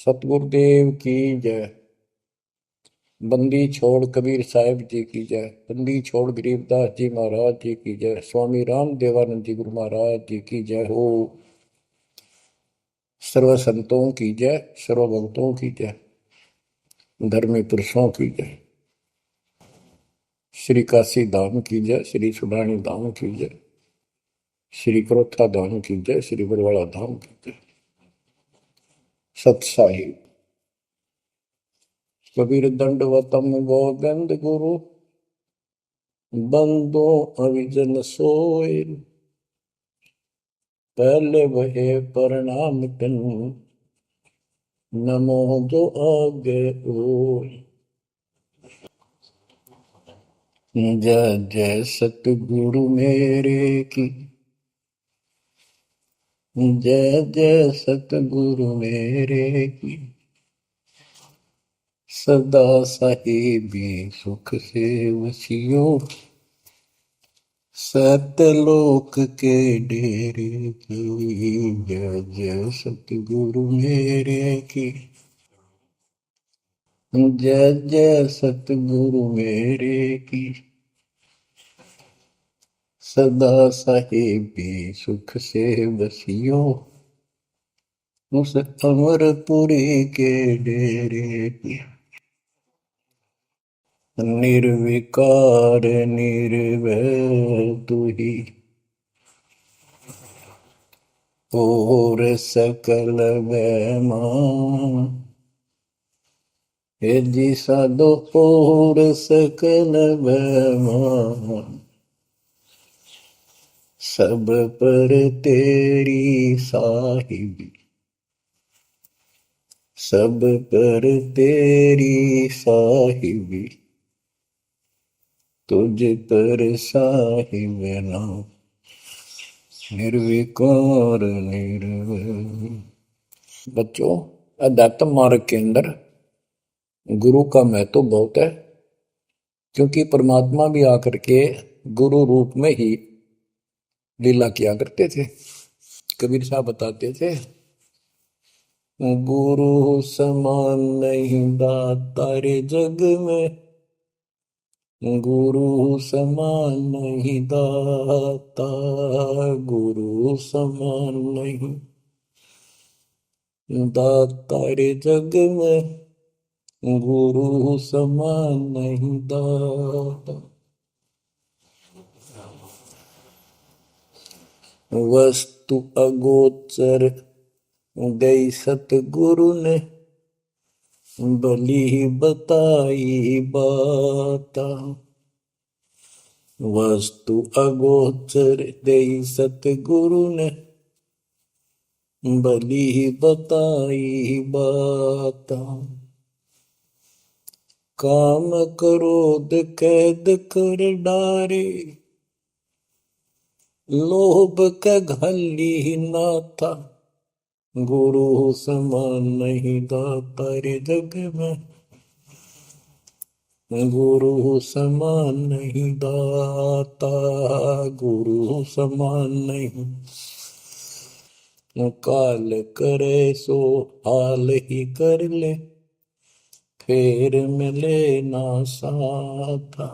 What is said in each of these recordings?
सतगुरुदेव की जय। बंदी छोड़ कबीर साहिब जी की जय। बंदी छोड़ गरीबदास जी महाराज जी की जय। स्वामी राम देवानंद जी गुरु महाराज जी की जय हो। सर्व संतों की जय, सर्व भक्तों की जय, धर्मी पुरुषों की जय। श्री काशी धाम की जय, श्री सुडानी धाम की जय, श्री क्रोथा धाम की जय, श्री बरवाड़ा धाम की जय। सत साहिब कबीर दंडवतम गोविंद गुरु बंदो अविजन सोए। पहले वहे प्रणाम तिन नमो जो आगे ओ। जय जय सतगुरु मेरे की, जय जय सतगुरु मेरे की। सदा साहिबी सुख से वसियो, सतलोक के डेरे की। जय जय सतगुरु मेरे की, जय जय सतगुरु मेरे की। सदा साहिबी सुख से बसियो, उस अमरपुरी के डेरे की। निर्विकार निर्भय तू ही, और सकल वैमान। हे जी साधो और सकल वैमान। सब पर तेरी साहिबी, सब पर तेरी साहिबी। तुझ पर साहिब नाम, निर्विकार निर्भय। बच्चों, अध्यात्म मार्ग के अंदर गुरु का महत्व बहुत है, क्योंकि परमात्मा भी आकर के गुरु रूप में ही लीला किया करते थे। कबीर साहब बताते थे, गुरु समान नहीं दाता रे जग में, गुरु समान नहीं दाता, गुरु समान नहीं दाता रे जग में, गुरु समान नहीं दाता। वस्तु अगोचर गई सतगुरु ने, भली बताई बाता। वस्तु अगोचर गई सतगुरु ने, भली बताई बाता। काम क्रोध कैद कर डारे, लोभ का घली ना था, गुरु समान नहीं दाता रे जग में, गुरु समान नहीं दाता, गुरु समान नहीं। काल करे सो हाल ही कर ले, फिर मिले ना साथा।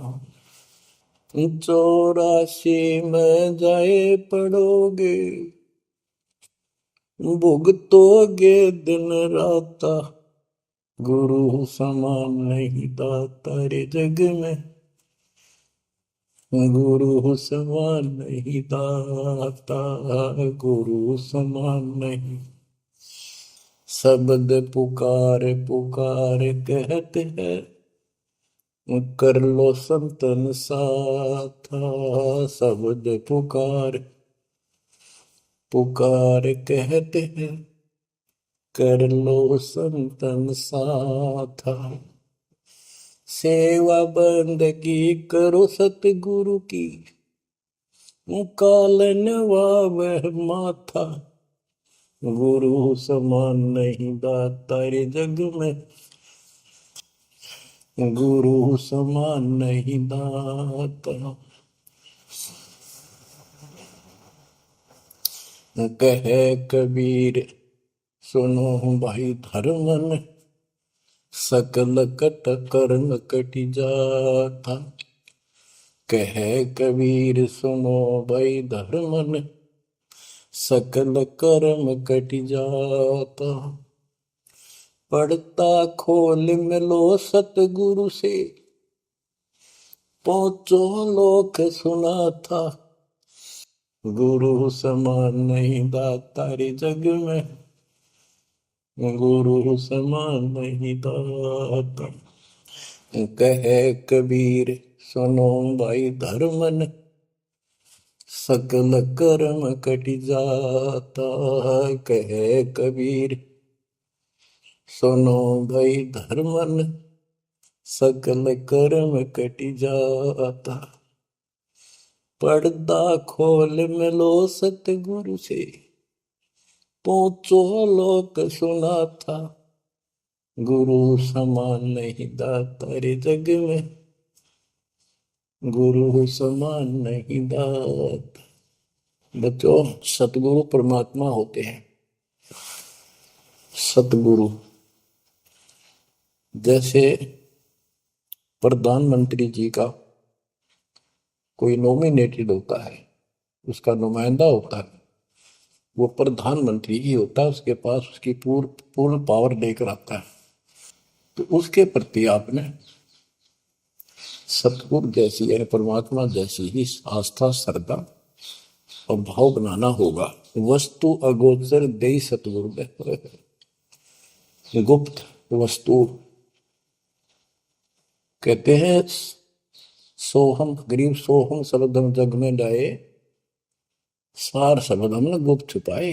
84 में जाए पड़ोगे, भुगतोगे दिन राता, गुरु समान नहीं दाता रे जग में, गुरु समान नहीं दाता, गुरु समान नहीं। शब्द पुकार पुकार कहते हैं, कर लो संतन साथा। शब्द पुकार पुकार कहते हैं, कर लो संतन साथा। सेवा बंदगी करो सतगुरु की, कालन वह माथा, गुरु समान नहीं दाता रे जग में, गुरु समान नहीं दाता। कहे कबीर सुनो भाई धर्मन सकल कट कर्म कटि जाता। कह कबीर सुनो भाई धर्मन सकल कर्म कटि जाता। पढ़ता खोल मिलो सतगुरु से पहुंचो लोक सुना था। गुरु समान नहीं दाता रे जग में, गुरु समान नहीं दाता। कहे कबीर सुनो भाई धर्मन सकल कर्म कटि जाता। कहे कबीर सुनो भाई धर्मन सकल कर्म कटि जाता। पर्दा खोल मिलो सतगुरु से पहुंचो लोक सुना था। गुरु समान नहीं दाता रे जग में, गुरु समान नहीं दाता। बच्चों, सतगुरु परमात्मा होते हैं। सतगुरु जैसे प्रधानमंत्री जी का कोई नॉमिनेटेड होता है, उसका नुमाइंदा होता है, वो प्रधानमंत्री ही होता है, उसके पास उसकी पूर्ण पावर लेकर आता है। तो उसके प्रति आपने सतगुरु जैसी यानी परमात्मा जैसी ही आस्था, श्रद्धा और भाव बनाना होगा। वस्तु अगोचर दे सतगुरु दे, गुप्त वस्तु कहते हैं। सोहम गरीब सोहम शब्दम जग में डाए, सार शब्द हमने गुप्त छुपाए।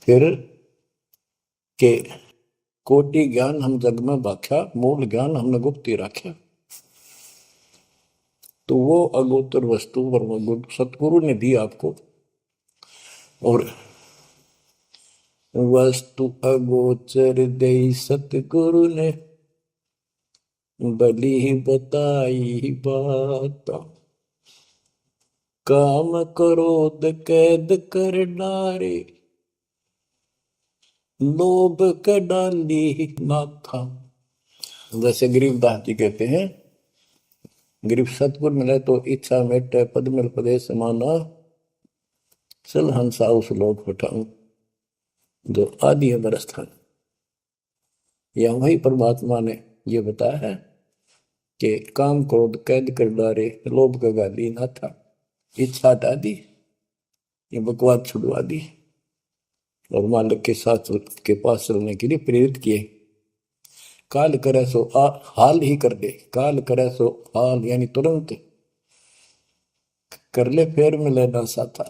फिर के कोटि ज्ञान हम जग में बाख्या, मूल ज्ञान हमने गुप्त ही रखा। तो वो अगोचर वस्तु सतगुरु ने दी आपको। और वस्तु अगोचर दे सतगुरु ने बली बताई बात। काम क्रोध कैद कर डारे, लोभ का डाली नाथा। जैसे गरीबदास जी कहते हैं, गरीब सतगुरु मिले तो इच्छा मेटे, पद मिल पदे समाना, चल हंसा उस लोक उठाऊं जो आदि है बरस्थान। यह वही परमात्मा ने ये बताया है कि काम क्रोध कैद कर डारे, लोभ का गाली ना था, इच्छा हटा दी, ये बकवाद छुड़वा दी और मालिक के साथ के पास चलने के लिए प्रेरित किए। काल करे सो हाल ही कर दे, काल करे सो हाल यानी तुरंत कर ले, फिर मिले ना साथा,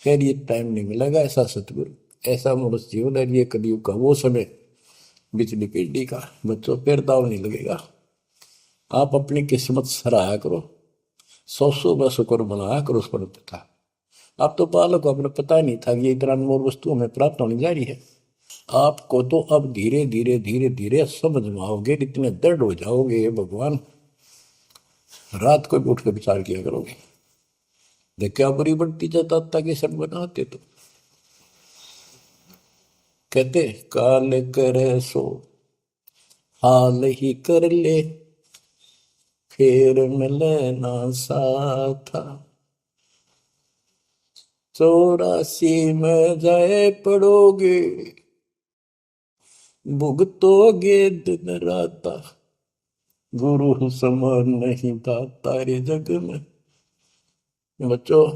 फिर ये टाइम नहीं मिलेगा। ऐसा सतगुरु, ऐसा मनुष्य जीवन है ये कलयुग का वो समय, बिजली पीढ़ी का। बच्चों, फिर दाव नहीं लगेगा। आप अपनी किस्मत सराहा करो, सौ बस शुक्र बनाया करो उस पर था। आप तो बालक को अपने पता नहीं था कि ये इतना अनमोल वस्तु हमें प्राप्त होने जा रही है। आपको तो अब धीरे धीरे धीरे धीरे समझ में आओगे, इतने दृढ़ हो जाओगे भगवान, रात को भी उठ कर विचार किया करोगे। देखा बुरी बढ़ती जाता कि सब बनाते तो कहते काल करे सो हाल ही कर ले, फिर मिले ना साथा। 84 में जाए पड़ोगे, भुगतोगे दिन राता। गुरु समान नहीं दाता रे जग में। बच्चों,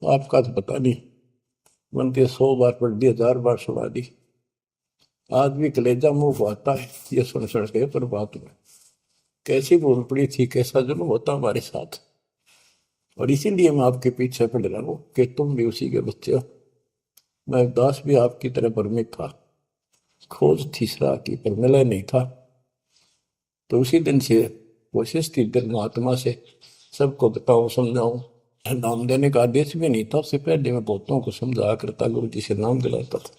आपका तो पता नहीं, बनते 100 बार पढ़ दी, 1000 बार सुना दी, आज भी कलेजा मुंह को आता है ये सुन सुन के। पर बात में कैसी बोल पड़ी थी, कैसा जुल्म होता हमारे साथ। और इसीलिए मैं आपके पीछे पड़ रहा हूँ कि तुम भी उसी के बच्चे हो। मैं दास भी आपकी तरह भ्रमित था, खोज थी सराह की पर मिला नहीं था। तो उसी दिन से कोशिश थी दिल आत्मा से सबको बताऊं, समझाऊं। नाम देने का आदेश भी नहीं था, उससे पहले मैं बहुतों को समझाया करता, गुरु जी से नाम दिलाता था।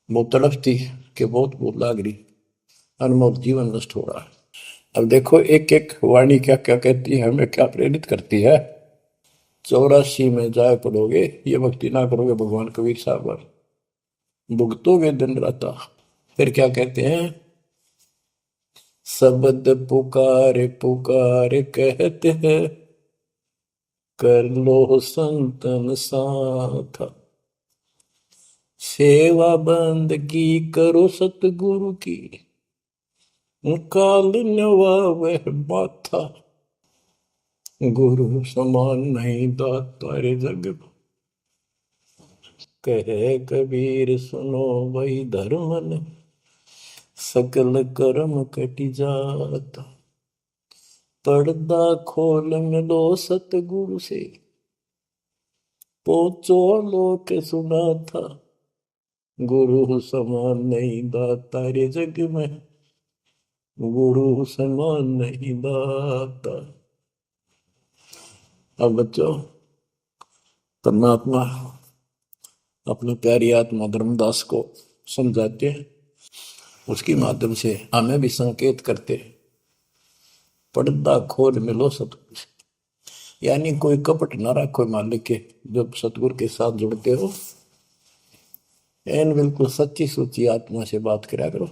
बहुत तड़फ थी कि बहुत बहुत लाग रही, अनमोल जीवन नष्ट हो रहा है। अब देखो एक एक वाणी क्या क्या कहती है, हमें क्या प्रेरित करती है। 84 में जाए पड़ोगे, ये भक्ति ना करोगे भगवान कबीर साहब पर, भुगतोगे दिन रात। फिर क्या कहते हैं, शब्द पुकार पुकार कहते हैं, कर लो संतन साथ, सेवा बंदगी करो सतगुरु की, काल नवावे माथा, गुरु समान नहीं दाता रे जग में। कहे कबीर सुनो वही धर्म ने, सकल कर्म कटि जाता, पर्दा खोल मिलो सतगुरु से, पहुंचो लोक सुना था, गुरु समान नहीं दाता रे जग में, गुरु समान नहीं दाता। अब बच्चों, परमात्मा अपनी प्यारी आत्मा धर्मदास को समझाते हैं, उसके माध्यम से हमें भी संकेत करते हैं, पर्दा खोल मिलो सतगुरु से, यानी कोई कपट ना रखो मालिक के, जब सतगुरु के साथ जुड़ते हो एन बिल्कुल सच्ची सुची आत्मा से बात करा करो,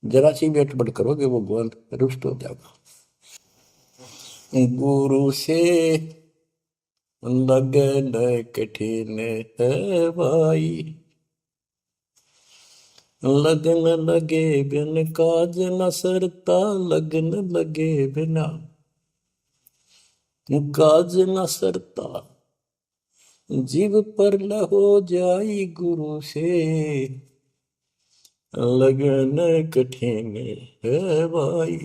जरा सी भी अटपट करोगे वो भगवान रुष्ट हो जाएगा। गुरु से लगन कठिन है भाई, लगन लगे बिन काज न सरता, लगन लगे बिना काज न सरता, जीव पर हो जाई गुरु से, लगन कठिन है भाई।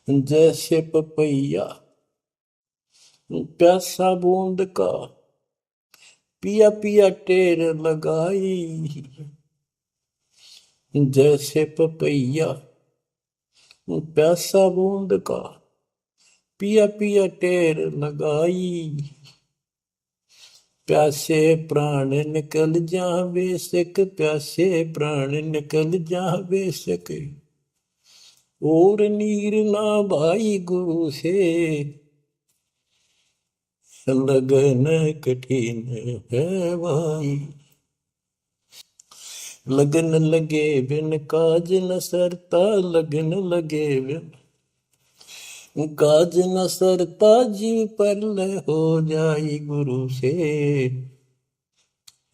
जैसे पपैया प्यासा बूंद का, पिया पिया टेर लगाई, जैसे पपैया प्यासा बूंद का, पिया पिया टेर लगाई, प्यासे प्राण निकल जा बेशक, प्यासे प्राण निकल जा बेशक, और नीर ना भाई गुरु से, लगन कठिन है भाई। लगन लगे बिन काज न सरता, लगन लगे बिन काज न सरता, जीव पर हो जाई गुरु से,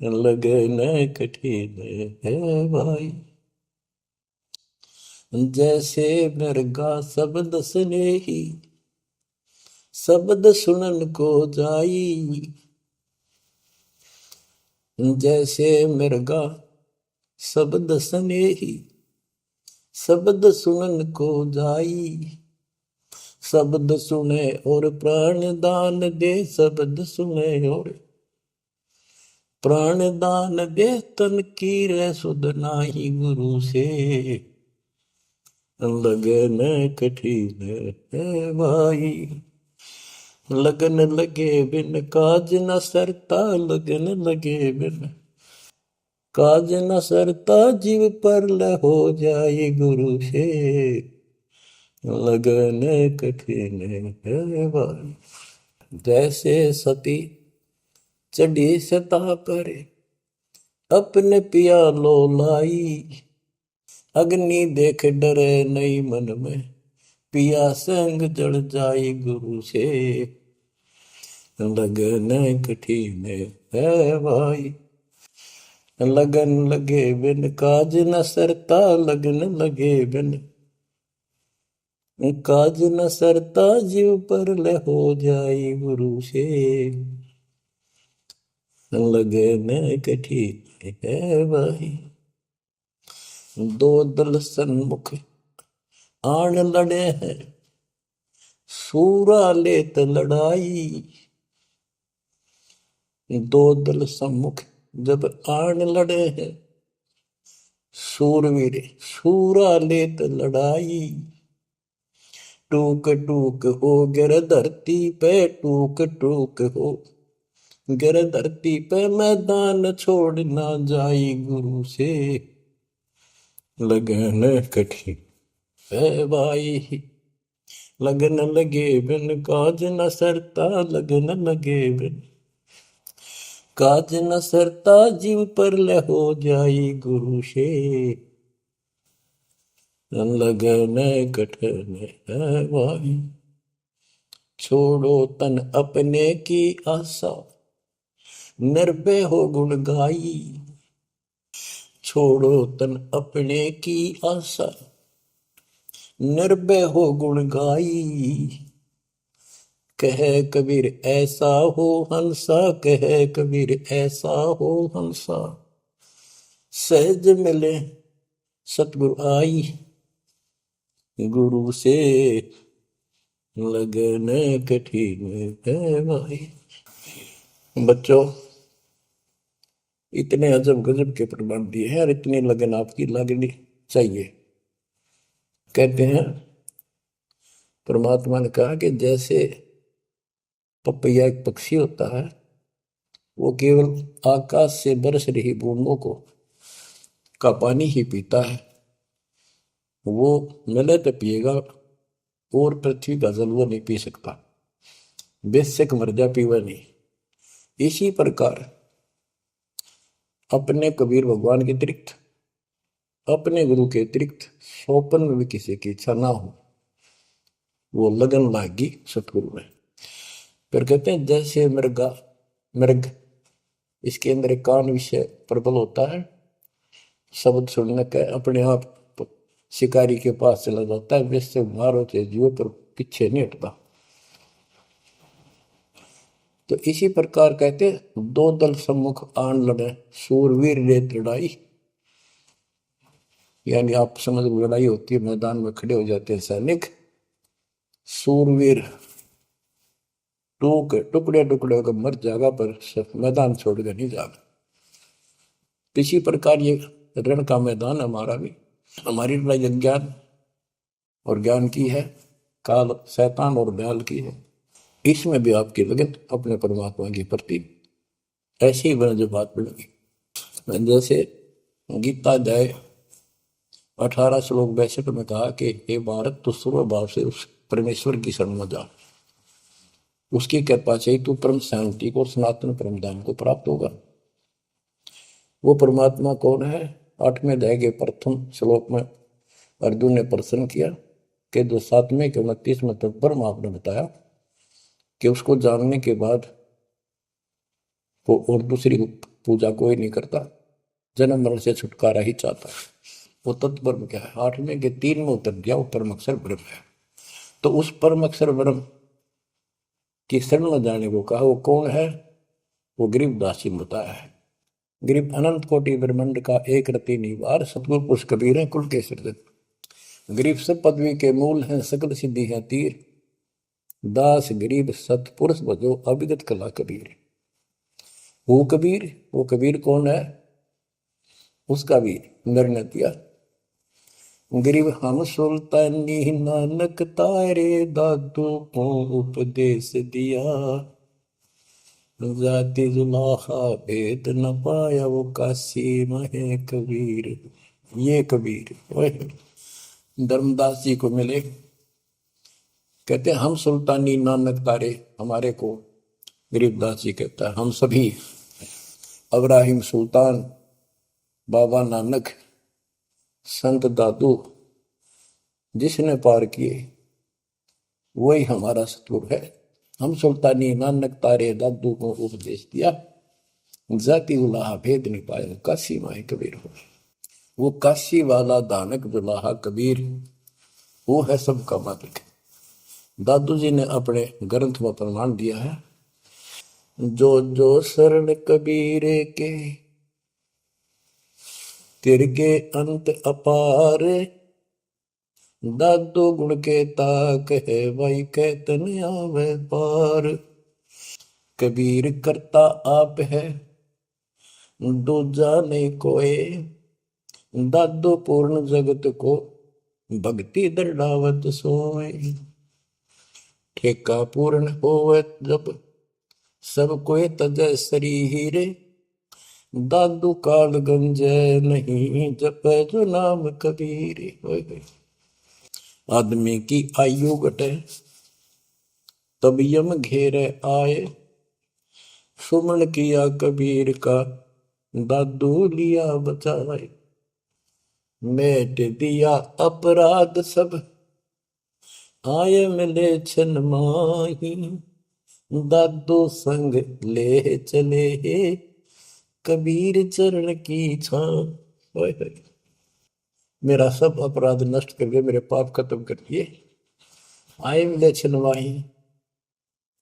लगन कठिन है भाई। जैसे मृगा शब्द स्नेही, शब्द सुनन को जाई, जैसे मृगा शब्द स्नेही, शब्द सुनन को जाई, शब्द सुने और प्राण दान दे, शब्द सुने और प्राण दान दे, तन की रे सुध नाही गुरु से, लगन कठिन है भाई। लगन लगे बिन काज न सरता, लगन लगे बिन काज न सरता, जीव पर हो जाए गुरु से, लगन कठिन है भाई। जैसे सती चढ़ी सता पर, अपने पिया लो लाई, अग्नि देख डरे नहीं मन में, पिया संग जड़ जाई गुरु से, लगन कठिन है भाई। लगन लगे बिन काज न सरता, लगन लगे बिन काज न सरता, जीव पर हो जाई गुरु से, लगन कठिन है भाई। दो दल सन्मुख आन लड़े हैं, सूरा लेत लड़ाई, दो दल सम्मुख जब आन लड़े हैं, सूरवीर सूरा लेत लड़ाई, टूक टूक हो गिर धरती पे, टूक टूक हो गिर धरती पे, मैदान छोड़ ना जाई गुरु से, लगन कठिन है भाई। लगन लगे बिन काज न सरता, लगन लगे बिन काज न सरता, जीव पर ले हो जाई गुरु से, लगन कठन है भाई। छोड़ो तन अपने की आशा, निर्भय हो गुण गाई। छोड़ो तन अपने की आशा, निर्भय हो गुण गाई। कहे कबीर ऐसा हो हंसा, कहे कबीर ऐसा हो हंसा, सहज मिले सतगुरु आई। गुरु से लगन कठिन है भाई। बच्चों, इतने अजब गजब के प्रमाण दिए हैं और इतनी लगन आपकी लगनी चाहिए। कहते हैं परमात्मा ने कहा कि जैसे पपैया एक पक्षी होता है, वो केवल आकाश से बरस रही बूंदों को का पानी ही पीता है, वो मिले तो पिएगा, और पृथ्वी का जल वो नहीं पी सकता, बेशक मर जा पीवा नहीं। इसी प्रकार अपने कबीर भगवान के अतिरिक्त, अपने गुरु के अतिरिक्त सोपन में भी किसी की इच्छा ना हो, वो लगन लागी सतगुरु में। फिर कहते हैं जैसे मृगा, मृग इसके अंदर एक कान विषय प्रबल होता है, शब्द सुनने का अपने आप शिकारी के पास चला जाता है, वैसे मारो चाहे जीव पर पीछे नहीं हटता। तो इसी प्रकार कहते दो दल सम्मुख आन लड़े, सूरवीर रे लड़ाई। यानी आप समझ लड़ाई होती है, मैदान में खड़े हो जाते हैं सैनिक, सूरवीर टुकड़े टुकड़े होकर मर जाएगा, पर मैदान छोड़कर नहीं जाएगा। इसी प्रकार ये रण का मैदान हमारा भी, हमारी लड़ाई अज्ञान और ज्ञान की है, काल शैतान और दयाल की है। इसमें भी आपकी लगन अपने परमात्मा के प्रति ऐसी ही बने जो बात बढ़ेगी। जैसे गीता अध्याय 18 श्लोक 62 में कहा कि हे भारत, तू सर्व भाव से उस परमेश्वर की शरण में जा, उसकी कृपा से तू परम शांति को और सनातन परम धाम को प्राप्त होगा। वो परमात्मा कौन है? 8वें अध्याय के प्रथम श्लोक में अर्जुन ने प्रश्न किया कि जो 7वें के 29वें तक परम आपने बताया कि उसको जानने के बाद वो और दूसरी पूजा कोई नहीं करता, जन्म मरण से छुटकारा ही चाहता है। वो तत्पर क्या है? 8वें के 3 में उत्तर दिया, वो परम अक्षर ब्रह्म है। तो उस परम अक्षर ब्रह्म की शरण में जाने को कहा। वो कौन है? वो गरीबदास जी ने बताया है। गरीब अनंत कोटि ब्रह्मांड का एक रति निवार, सतगुरु पुरुष कबीर है कुल के सृजन। गरीब सब पदवी के मूल हैं, सकल सिद्धि है तीर, दास गरीब सतपुरुष बजो अविगत कला कबीर। वो कबीर कौन है? उसका भी निर्णय दिया। गरीब हम सुल्तानी नानक तारे, दादू को उपदेश दिया, जाति जुलाहा भेद न पाया, वो काशी महे कबीर। ये कबीर धर्मदास जी को मिले, कहते हैं हम सुल्तानी नानक तारे, हमारे को गरीबदास जी कहता है हम सभी अब्राहिम सुल्तान, बाबा नानक, संत दादू जिसने पार किए वही हमारा सतगुरु है। हम सुल्तानी नानक तारे, दादू को उपदेश दिया, जाति उलाहा भेद नहीं पाया, काशी माए कबीर हो। वो काशी वाला दानक दुलाहा कबीर, वो है सबका मालिक। दादू जी ने अपने ग्रंथ में प्रमाण दिया है, जो जो शरण कबीरे के, तिरगे अंत अपार, दादो गुण के ताक है, भाई कहतन आवे पार। कबीर करता आप है, दूजा नहीं कोई, दादो पूर्ण जगत को, भक्ति दृढ़ावत सोए। ठेका पूर्ण होवे जब, सब कोई तजय शरीर, दादू काल गंजय नहीं, जप जो नाम कबीर। आदमी की आयु घटे, तब यम घेरे आए। सुमन किया कबीर का, दादू लिया बचाए। मेट दिया अपराध सब, आए मिले छन माही। दादू संग ले चले, कबीर चरण की छां। मेरा सब अपराध नष्ट करके मेरे पाप खत्म कर दिए, आए मिले छन माही।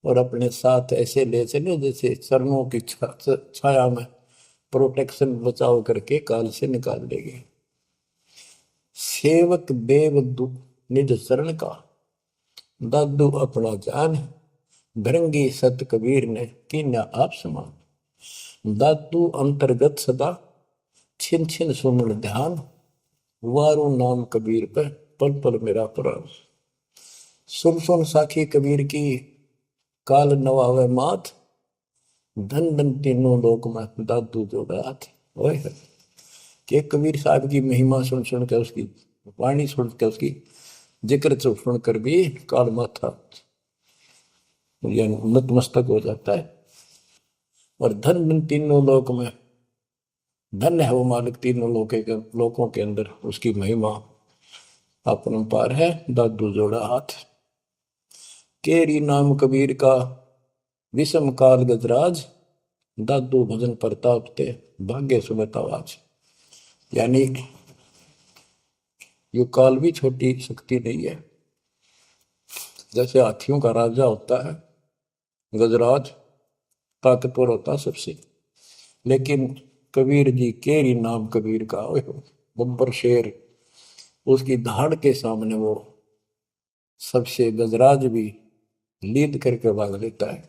और अपने साथ ऐसे ले चले जैसे चरणों की छाया में प्रोटेक्शन बचाव करके काल से निकाल देंगे। सेवक देव निज शरण का, दादू अपना जान। भृंगी सत कबीर ने कीन्या आप समान। दादू अंतर्गत सदा, छिन छिन सुमन ध्यान। वारू नाम कबीर पे, पल पल मेरा प्राण। सुन सुन साखी कबीर की, काल नवावे मात। धन धन तीनों लोक में, दादू जोड़ा हाथ। कि कबीर साहब की महिमा सुन सुन के, उसकी वाणी सुन के, उसकी जिक्र सुन कर भी काल माथा नतमस्तक हो जाता है। और धन धन तीनों लोक में, धन है वो मालिक तीनों लोकों के अंदर, उसकी महिमा अपरंपार है। दादू जोड़ा हाथ। केरी नाम कबीर का, विषम काल गजराज। दादू भजन प्रताप ते, भाग्य सुबह आवाज। यानी ये काल भी छोटी शक्ति नहीं है। जैसे हाथियों का राजा होता है गजराज, ताकतवर होता सबसे, लेकिन कबीर जी, केरी नाम कबीर का, बब्बर शेर, उसकी धाड़ के सामने वो सबसे गजराज भी लीद करके भाग लेता है।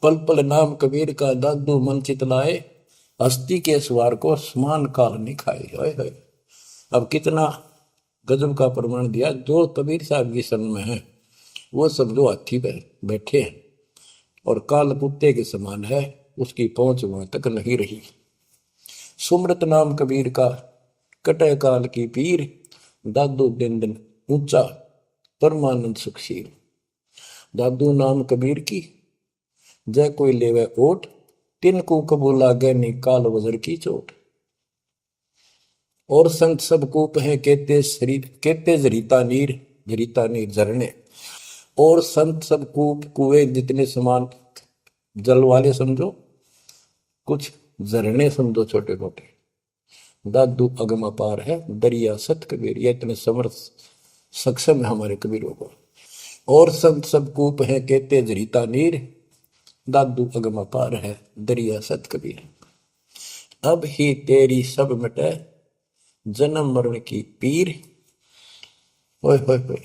पल पल नाम कबीर का, दादू मन चितलाए। हस्ती के सवार को समान काल नहीं खाए। अब कितना गजब का प्रमाण दिया। जो कबीर साहब की शरण में है वो सब जो हाथी पे बैठे हैं और काल कुत्ते के समान है, उसकी पहुंच वहां तक नहीं रही। सुमृत नाम कबीर का, कटे काल की पीर। दादू दिन दिन ऊंचा, परमानंद सुखशील। दादू नाम कबीर की, जय कोई लेवे ओट। तिनको कबू लागे नी काल वजर की चोट। और संत सब कूप है, कहते शरीर कहते जरीता नीर झरने। और संत सब कूप कुएं जितने समान जल वाले समझो, कुछ झरने समझो छोटे मोटे। दादू अगम अपार है, दरिया सत कबीर। ये इतने समर्थ सक्षम है हमारे कबीरों को। और संत सब कूप है, कहते जरीता नीर। दादू अगम अपार है, दरिया सत कबीर। अब ही तेरी सब मिटे, जन्म मरण की पीर। ओए होए होए,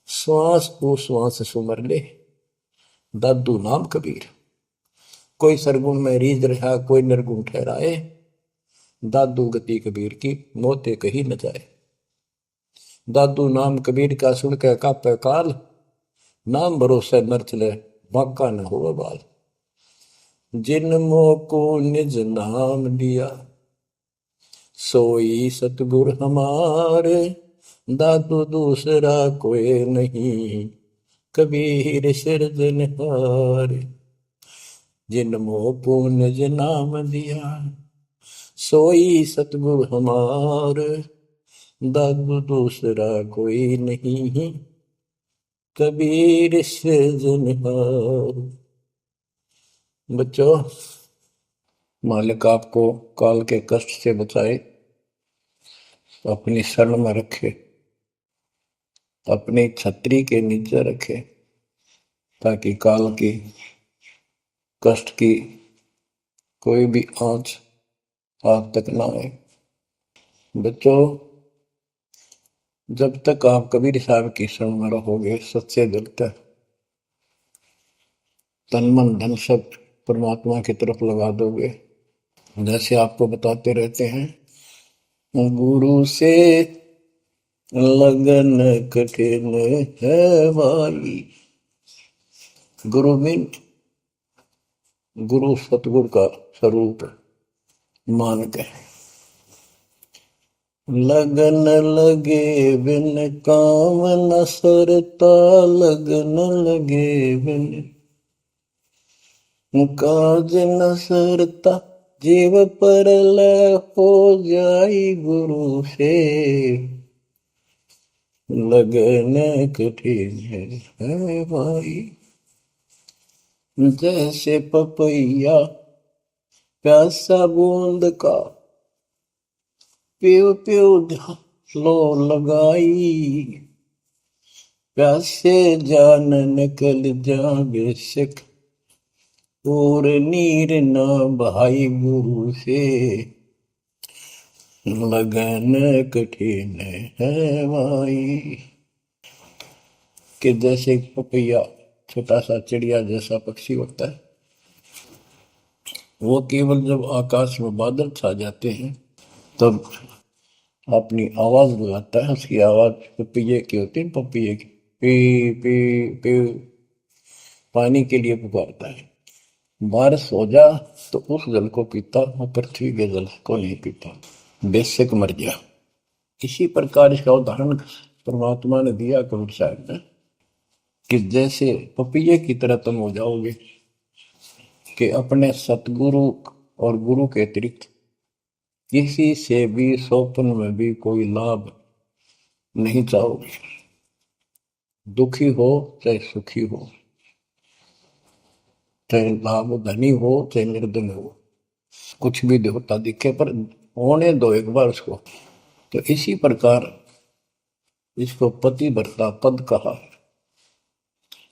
श्वास को श्वास सुमर ले, दादू नाम कबीर। कोई सरगुण में रीझ रहा, कोई निर्गुण ठहराए। दादू गति कबीर की, मोते कही न जाए। दादू नाम कबीर का, सुन के कापे काल। नाम भरोसे नर चले, बांका न हो बाल। जिन मोको निज नाम दिया, सोई सतगुर हमारे। दादू दूसरा कोई नहीं, कबीर सिरजनहार। जिन मोको निज नाम दिया, सोई सतगुर हमार। दादू दूसरा कोई नहीं, कबीर सिरजनहार। बच्चों, मालिक आपको काल के कष्ट से बचाए, अपनी शरण में रखे, अपनी छतरी के नीचे रखे, ताकि काल की कष्ट की कोई भी आंच आप तक ना आए। बच्चों, जब तक आप कबीर साहब की शरण में रहोगे, सच्चे दिल तक तन मन धन सब परमात्मा की तरफ लगा दोगे। जैसे आपको बताते रहते हैं, गुरु से लगन कठिन है भाई। गुरु मीन गुरु सतगुरु का स्वरूप मान के, लगन लगे बिन काम न सरता, लगन लगे बिन काज न सरता, जीव पर लय हो जाई गुरु से, लगन कठिन है भाई। जैसे पपैया प्यासा बूंद का, प्यू प्यू लो लगाई, प्यासे जान निकल जा बेशक, और नीर न भाई गुरु से, लगन कठिन है भाई। कि जैसे पपैया छोटा सा चिड़िया जैसा पक्षी होता है, वो केवल जब आकाश में बादल छा जाते हैं तब अपनी आवाज लगाता है। उसकी आवाज पपैये की होती है, पपैये की पी पी पी, पानी के लिए पुकारता है। बारिश हो जा तो उस जल को पीता, वो पृथ्वी के जल को नहीं पीता, बेशक मर गया। इसी प्रकार इसका उदाहरण परमात्मा ने दिया कबीर साहब ने, कि जैसे पपैये की तरह तुम हो जाओगे कि अपने सतगुरु और गुरु के अतिरिक्त किसी से भी स्वप्न में भी कोई लाभ नहीं चाहोगे। दुखी हो चाहे सुखी हो, चाहे लाभ धनी हो चाहे निर्धन हो, कुछ भी देवता दिखे पर होने दो एक बार उसको। तो इसी प्रकार इसको पतिव्रता पद कहा।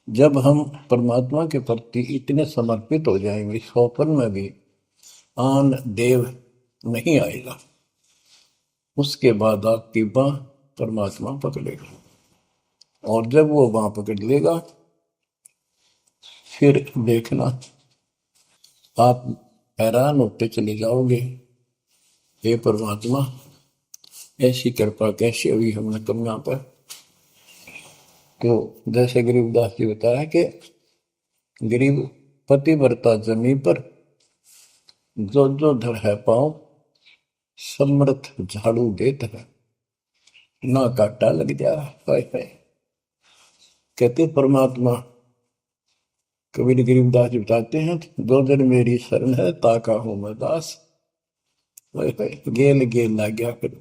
जब हम परमात्मा के प्रति इतने समर्पित हो जाएंगे, स्वप्न में भी आन देव नहीं आएगा, उसके बाद आपकी बाह परमात्मा पकड़ेगा। और जब वो बाह पकड़ लेगा फिर देखना आप हैरान होते चले जाओगे, हे परमात्मा ऐसी कृपा कैसे हुई हमने कन्या पर। तो जैसे गरीबदास जी बताया कि गरीब पतिव्रता जमी पर, जो जो धर है पाओ, समर्थ झाड़ू देत है, ना काटा लग जा। कहते परमात्मा, कबीर गरीबदास जी बताते हैं, दो दिन मेरी शरण है ताका हूं मैं दास। गेल गेल ला गया फिर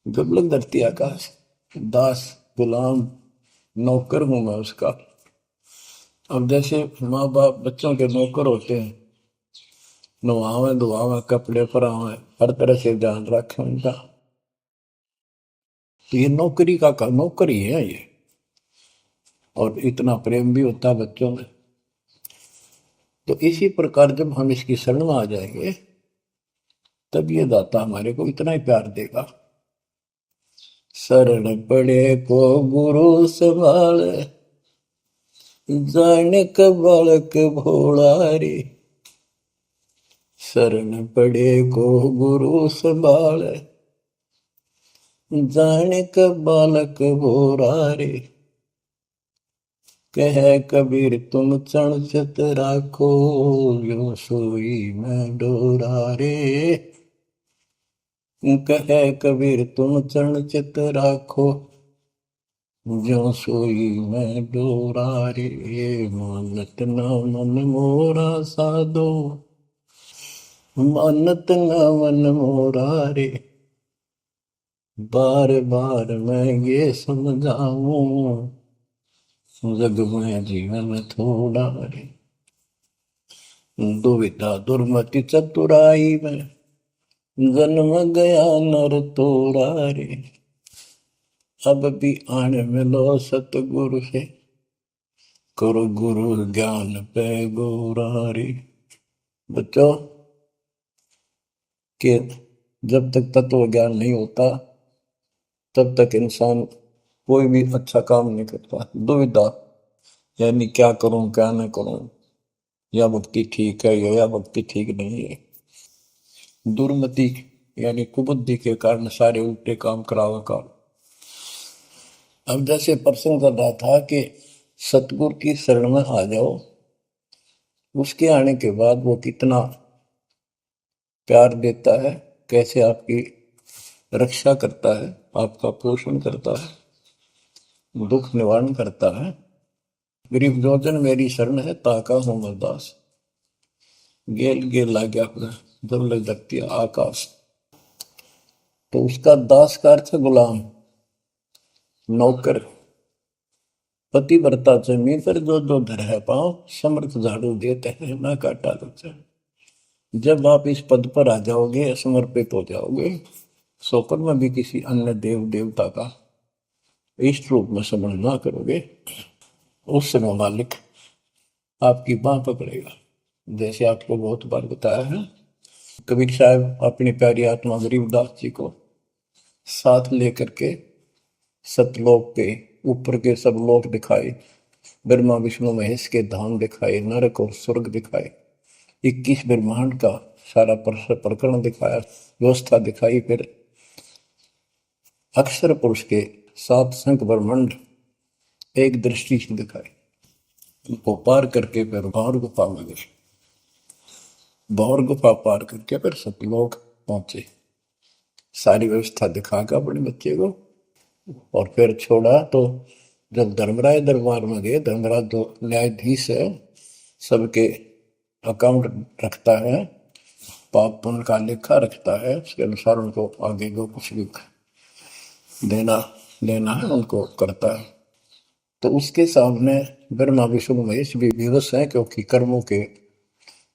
गबलन धरती आकाश, दास गुलाम नौकर हूं मैं उसका। अब जैसे माँ बाप बच्चों के नौकर होते हैं, नवावे धुआवे कपड़े परावे हर तरह से ध्यान रखें उनका, तो ये नौकरी का नौकर ही है ये। और इतना प्रेम भी होता है बच्चों में। तो इसी प्रकार जब हम इसकी शरण में आ जाएंगे तब ये दाता हमारे को इतना ही प्यार देगा। शरण पड़े को गुरु संभाले, जाने का बालक भोला रे। शरण पड़े को गुरु संभाले, जाने का बालक भोला रे। कह कबीर तुम चण चित राखो, यो सोई मैं डोरा रे। कह कबीर तुम चरण चित राखो, जो सोई मैं डोरा रे। मानत न मन मोरा साधो, मानत न मन मोरा रे। बार बार मैं ये समझाऊं, जग में जीवन थोड़ा रे। दुविधा दुर्मति चतुराई में, जन्म गया नर तोड़ा रे। अब भी आन मिलो सतगुरु से, करो गुरु ज्ञान पे गोरा रे। बच्चों कि जब तक तत्व ज्ञान नहीं होता तब तक इंसान कोई भी अच्छा काम नहीं करता। दुविधा यानी क्या करूं क्या न करूं, या भक्ति ठीक है या भक्ति ठीक नहीं है। दुर्मति यानी कुबुद्धि के कारण सारे उल्टे काम करावा काम। अब जैसे प्रसंग कर रहा था कि सतगुरु की शरण में आ जाओ, उसके आने के बाद वो कितना प्यार देता है, कैसे आपकी रक्षा करता है, आपका पोषण करता है, दुख निवारण करता है। गरीब जोजन मेरी शरण है, ताका हूं मैं दास। गेल गेल लाग्या जब लग सकती है आकाश। तो उसका दास का अर्थ है गुलाम, नौकर। पतिव्रता जमीन पर जो जो धर है पांव, समर्थ झाड़ू देते हैं ना काटा लगता है। जब आप इस पद पर आ जाओगे, समर्पित हो जाओगे, स्वप्न में भी किसी अन्य देव देवता का इष्ट रूप में समझ ना करोगे, उस समय मालिक आपकी बाह पकड़ेगा। जैसे आपको बहुत बार बताया है, कबीर साहब अपनी प्यारी आत्मा गरीबदास जी को साथ लेकर के सतलोक पे ऊपर के सब लोक दिखाए, ब्रह्मा विष्णु महेश के धाम दिखाए, नरक और स्वर्ग दिखाए, 21 ब्रह्मांड का सारा प्रकरण दिखाया, व्यवस्था दिखाई। फिर अक्षर पुरुष के 7 संख ब्रह्मांड एक दृष्टि से दिखाए। उनको पार करके फिर भौर गुफा में गए, भौर गुफा पार करके फिर सतलोक पहुंचे, सारी व्यवस्था दिखाकर अपने बच्चे को। और फिर छोड़ा तो जब धर्मराय दरबार में गए, धर्मराज जो न्यायाधीश है, सबके अकाउंट रखता है, पाप पुण्य का लेखा रखता है, उसके अनुसार उनको आगे जो कुछ भी देना लेना है उनको करता है। तो उसके सामने ब्रह्मा विष्णु महेश भी विवश है, क्योंकि कर्मों के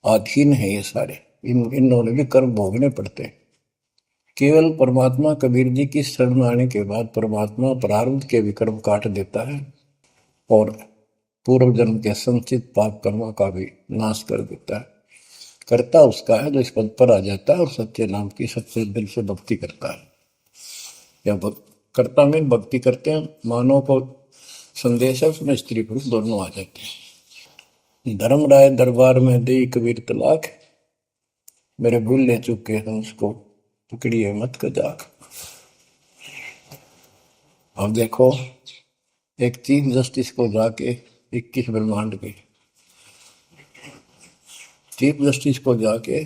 अधीन है ये सारे, इन्होंने भी कर्म भोगने पड़ते हैं। केवल परमात्मा कबीर जी की शरण में आने के बाद परमात्मा प्रारब्ध के भी कर्म काट देता है और पूर्व जन्म के संचित पाप कर्मों का भी नाश कर देता है। करता उसका है जो इस पद पर आ जाता है और सच्चे नाम की सच्चे दिल से भक्ति करता है। या करता में भक्ति करते हैं, मानव को संदेश है, उसमें स्त्री पुरुष दोनों आ जाते हैं। धर्मराय दरबार में दे कबीर तलाक, मेरे भूल ले चुके हैं उसको पकड़िए मत कजाक। अब देखो, एक चीफ जस्टिस को जाके 21 ब्रह्मांड के चीफ जस्टिस को जाके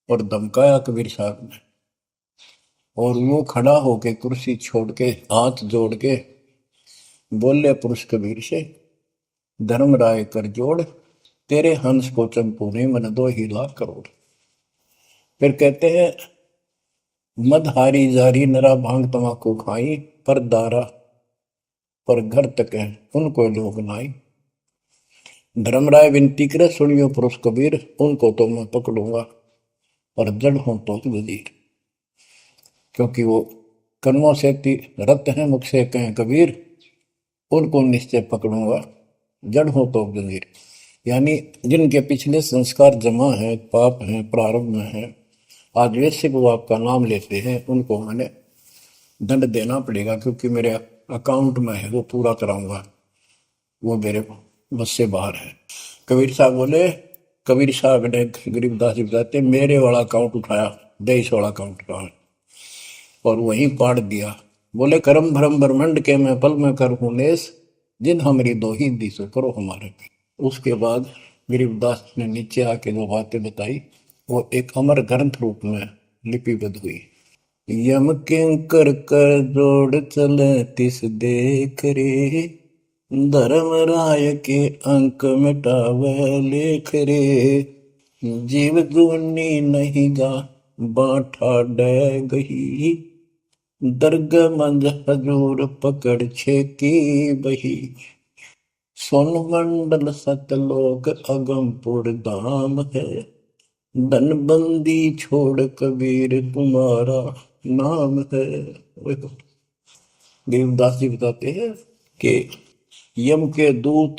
और धमकाया कबीर साहब ने, और वो खड़ा होके कुर्सी छोड़ के हाथ जोड़ के बोले पुरुष कबीर से, धर्मराय कर जोड़, तेरे हंस को चंपू ने मन 2 लाख करोड़। फिर कहते हैं, मदहारी जारी नरा भांग तमाकू खाई, पर दारा पर घर तक है उनको लोग नाई। धर्मराय विनती करे, सुनियो पुरुष कबीर, उनको तो मैं पकड़ूंगा और जड़ हूं तो वजीर। क्योंकि वो कर्मों से रत हैं, मुख से कहें कबीर, उनको निश्चय पकड़ूंगा, जड़ हो तो वजीर। यानी जिनके पिछले संस्कार जमा है, पाप हैं, प्रारंभ में है, आज वैसे वो आपका नाम लेते हैं, उनको मैंने दंड देना पड़ेगा, क्योंकि मेरे अकाउंट में है, वो पूरा कराऊंगा, वो मेरे बस से बाहर है। कबीर साहब बोले, कबीर साहब ने गरीबदास जी बताते, मेरे वाला अकाउंट उठाया, 23 वाला अकाउंट उठाया और वहीं पाड़ दिया। बोले, करम भरम ब्रह्मंड के मैं पल में कर हूं नेस, जिन हमारी 2 ही दी सो करो हमारे पे। उसके बाद गरीबदास ने नीचे आके जो बातें बताई, वो एक अमर ग्रंथ रूप में लिपिबद्ध हुई। यम किंकर कर जोड़ चले तिस देख रे, धर्म राय के अंक मिटावे लेख रे, जीव जूनी नहीं गा बाठा डे गही, दर्ग मंज हजूर पकड़ छे की बही। सोन मंडल सतलोक अगमपुर धाम है, धनबंदी छोड़ कबीर तुम्हारा नाम है। देवदास जी बताते हैं कि यम के दूत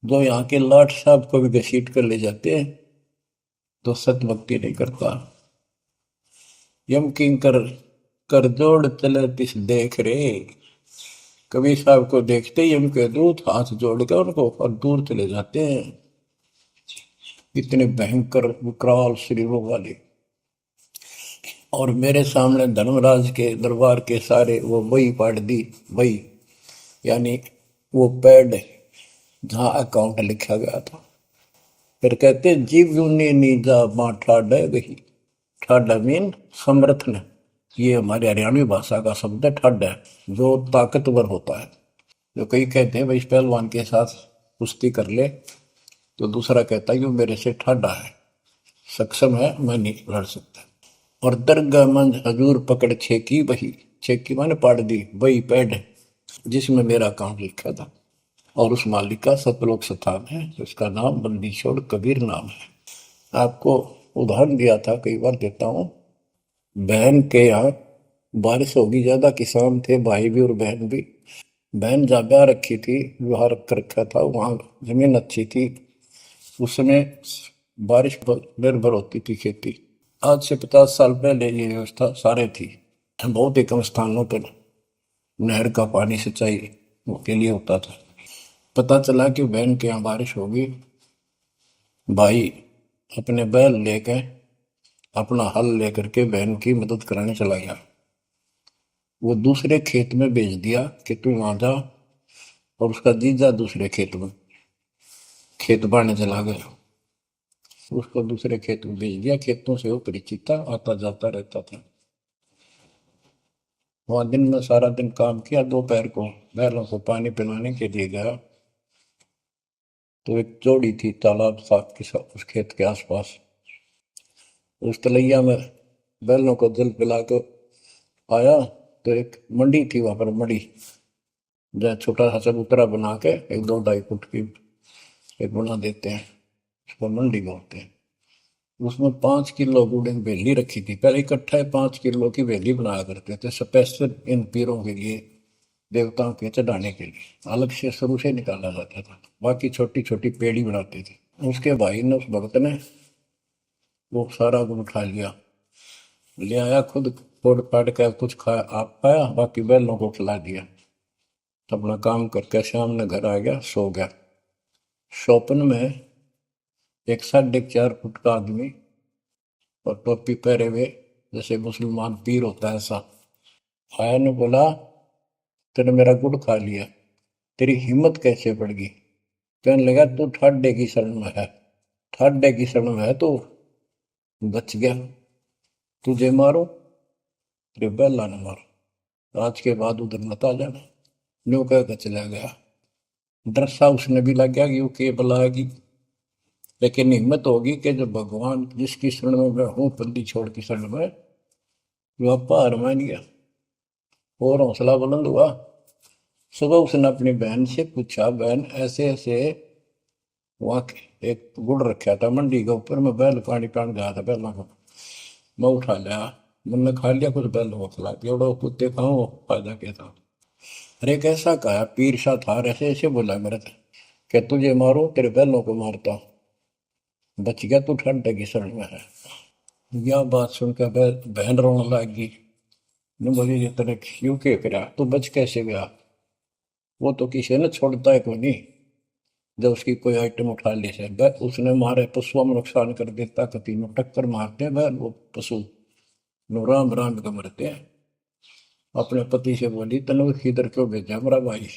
जो यहाँ के लाट साहब को भी घसीट कर ले जाते हैं, तो सत भक्ति नहीं करता। यम किंकर कर जोड़ चले तिस देख रे, कबीर साहब को देखते ही यम के दूत हाथ जोड़कर उनको और दूर चले जाते हैं। इतने भयंकर विकराल शरीरों वाले। और मेरे सामने धर्मराज के दरबार के सारे वो बही पाड़ दी, बही यानी वो पैड जहाँ अकाउंट लिखा गया था। फिर कहते, जीव यूनी नीजा मां ठाडा गही, ठाडा मीन समर्थ ने, ये हमारे हरियाणवी भाषा का शब्द है ठड है, जो ताकतवर होता है। जो कई कहते हैं भाई इस पहलवान के साथ कुश्ती कर ले, तो दूसरा कहता है कि वो मेरे से ठाडा है, सक्षम है, मैं नहीं लड़ सकता। और दरगाह मंद हजूर पकड़ छेकी वही, छेकी मैंने पाड़ दी वही पैड जिसमें मेरा काम लिखा था। और उस मालिक का सतलोक स्थान है, उसका नाम बंदी छोड़ कबीर नाम है। आपको उदाहरण दिया था, कई बार देता हूँ। बहन के यहाँ बारिश होगी ज्यादा, किसान थे भाई भी और बहन भी। बहन जहाँ ब्याह रखी थी, विवाह रख रखा था, वहाँ जमीन अच्छी थी, उस समय बारिश पर निर्भर होती थी खेती। आज से 50 साल पहले ये व्यवस्था सारे थी। बहुत ही कम स्थानों पर नहर का पानी सिंचाई के लिए होता था। पता चला कि बहन के यहाँ बारिश होगी, भाई अपने बैल लेकर, अपना हल लेकर के बहन की मदद कराने चला गया। वो दूसरे खेत में भेज दिया कि तू वहां जा, और उसका जीजा दूसरे खेत में खेत बाड़ने चला गया। उसको दूसरे खेत में भेज दिया, खेतों से वो परिचित था, आता जाता रहता था। वहां दिन में सारा दिन काम किया, दोपहर को बैलों को पानी पिलाने के लिए गया, तो एक जोड़ी थी तालाब साथ के साथ उस खेत के आसपास। उस तलैया में बैलों को जल पिला कर आया, तो एक मंडी थी वहां पर, मंडी जहाँ छोटा सा चबूतरा बना के एक 2-2.5 फुट की एक बना देते हैं, उसको मंडी बोलते हैं। उसमें 5 किलो गुड़ की बेली रखी थी, पहले इकट्ठा 5 किलो की बेली बनाया करते थे स्पेशल इन पीरों के लिए, देवताओं के चढ़ाने के लिए अलग से शुरू से निकाला जाता था। बाकी छोटी छोटी पेड़ी बनाते थे। उसके भाई ने, उस भक्त ने, वो सारा गुड़ उठा लिया, ले आया, खुद फोड़ फाड़ कर कुछ खाया, आप खाया, बाकी बैलों को खिला दिया। अपना काम करके शाम में घर आ गया, सो गया। स्वप्न में एक 4.5 फुट का आदमी और टोपी पहरे हुए, जैसे मुसलमान पीर होता है ऐसा, आया ने बोला, तूने मेरा गुड़ खा लिया, तेरी हिम्मत कैसे बढ़ गई? कहने लगा, तू ठाड्डे की शरण में है, ठाड्डे की शरण में है तो बच गया, तुझे मारो तेरे बेला न मारो, आज के बाद उधर मत आ जाना। न्यू कहकर चला गया। डर सा उसने भी लग गया कि वो के बुलाएगी, लेकिन हिम्मत होगी कि जब भगवान जिसकी शरण में मैं हूँ, बंदी छोड़ की शरण में, वो आपा हार मान गया और हौसला बुलंद हुआ। सुबह उसने अपनी बहन से पूछा, बहन ऐसे ऐसे, वहाँ एक गुड़ रखा था मंडी के ऊपर, मैं बैल पानी पान गया था बैलों को, मैं उठा लिया, मैंने खा लिया, कुछ बैल को खिला दिया, और कुत्ते खाओ फायदा क्या था। अरे कैसा कहा, पीर सा था, ऐसे ऐसे बोला मेरे से कि तुझे मारो तेरे बैलों को मारता हूँ, बच गया तू ठंडे की शरण में है। यह बात सुनकर बहन रोने लगी। ने बोली, ये तेरे क्यों के करा, तू बच कैसे गया? वो तो किसी ने छोड़ता है कोई नहीं, जब उसकी कोई आइटम उठा ले से उसने मारे पशुओं में नुकसान कर देता, कति में टक्कर मारते हैं वो पशु, नो राम राम का मरते हैं। अपने पति से बोली, तनु इधर क्यों भेजा मेरा भाई?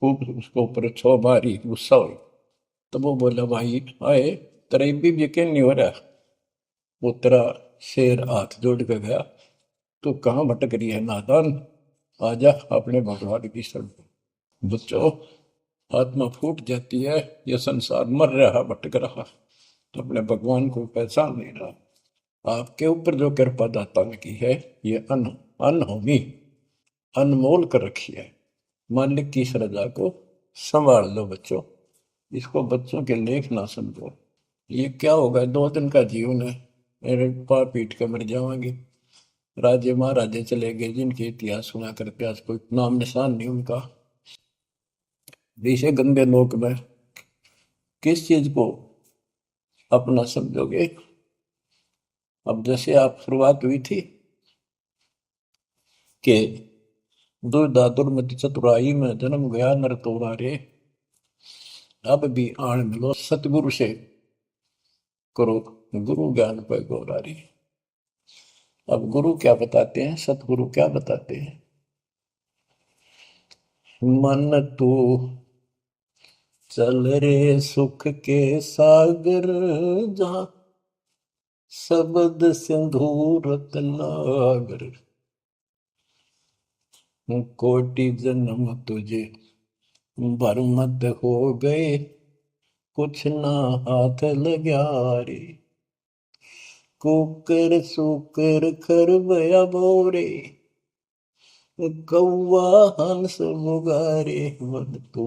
खूब उसको ऊपर छो मारी, गुस्सा हुई। तो वो बोला, भाई आए, तेरा भी यकीन नहीं हो रहा? वो तेरा शेर हाथ जोड़ के गया, तू कहाँ भटक रही है नादान, आजा अपने भगवान की शरण। बच्चों, आत्मा फूट जाती है, ये संसार मर रहा, भटक रहा, तो अपने भगवान को पहचान नहीं रहा। आपके ऊपर जो कृपा दाता ने की है, ये अनहोनी अनमोल कर रखी है। मालिक की श्रद्धा को संभाल लो बच्चों, इसको बच्चों के लेख ना समझो। ये क्या होगा, 2 दिन का जीवन है, मेरे पा पीट के मर जाओगे। राजे महाराजे चले गए, जिनके इतिहास सुना करके आज कोई नाम निशान नहीं उनका। इसे गंदे लोक में किस चीज को अपना समझोगे? अब जैसे आप शुरुआत हुई थी कि दुर्दादुर मति चतुराई में जन्म गया नर तोड़ा रे, अब भी आण मिलो सतगुरु से, करो गुरु ज्ञान पे गौरारी। अब गुरु क्या बताते हैं, सतगुरु क्या बताते हैं? मन तू चल रे सुख के सागर, जहां शब्द सिंधु रत्नागर, कोटि जन्म तुझे बरमत हो गए, कुछ ना हाथ लग्या रे। कुकर सुकर खरबया बोरे, कौआ हंस मुगारे। मन तू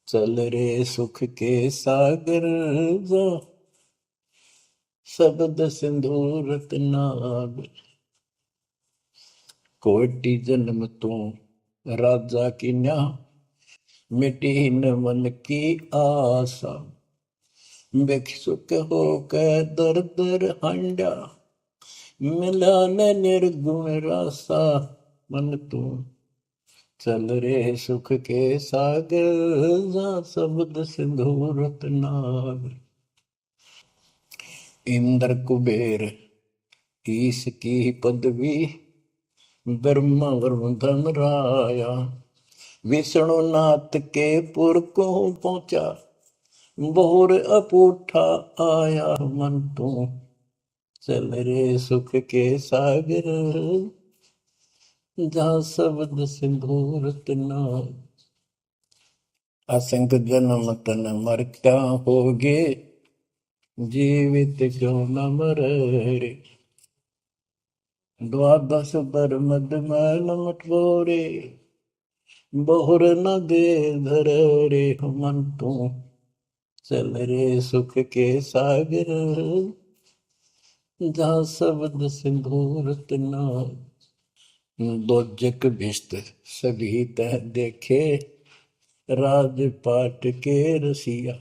चल रे सुख के सागर, जा शब्द सिंधु रत्नागर। कोटि जन्म तू राजा की न्या, मिटी न मन की आशा। भिक्षुक होकर दर दर हांडा, मिला न निर्गुण रासा। मन तू चल रे सुख के सागर, जा शब्द सिंधु रत्नागर। इंद्र कुबेर ईश की पदवी, ब्रह्मा वरुण धन राया। विष्णु नाथ के पुर को पहुंचा, बोर अपूठा आया। मन तू चल रे सुख के सागर, जा शब्द सिंधु रत्नागर। असंख जन्म तन मरता होगे, जीवित क्यों न मरे रे। द्वादश बर मद मैल मटोरे, बहुर न दे धर रे। मन तू चल रे सुख के सागर, जा शब्द सिंधु रत्नागर। दोजक भिस्त सभी तह देखे, राजपाट के रसिया।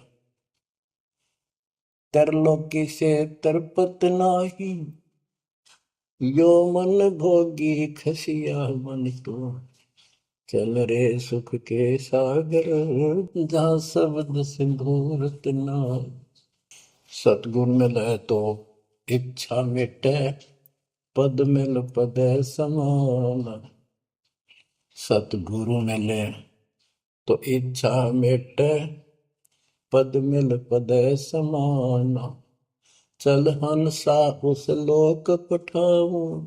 तरलोकी से तरपत नाही, यो मन भोगी खसिया। मन तू चल रे सुख के सागर, जा शब्द सिंधु रत्नागर। सतगुण मिले तो इच्छा मिटे, पद मिल पद समान। सतगुरु मिले तो इच्छा मिटे, पद मिल पद समान। चल हंसा उस लोक पठाऊं,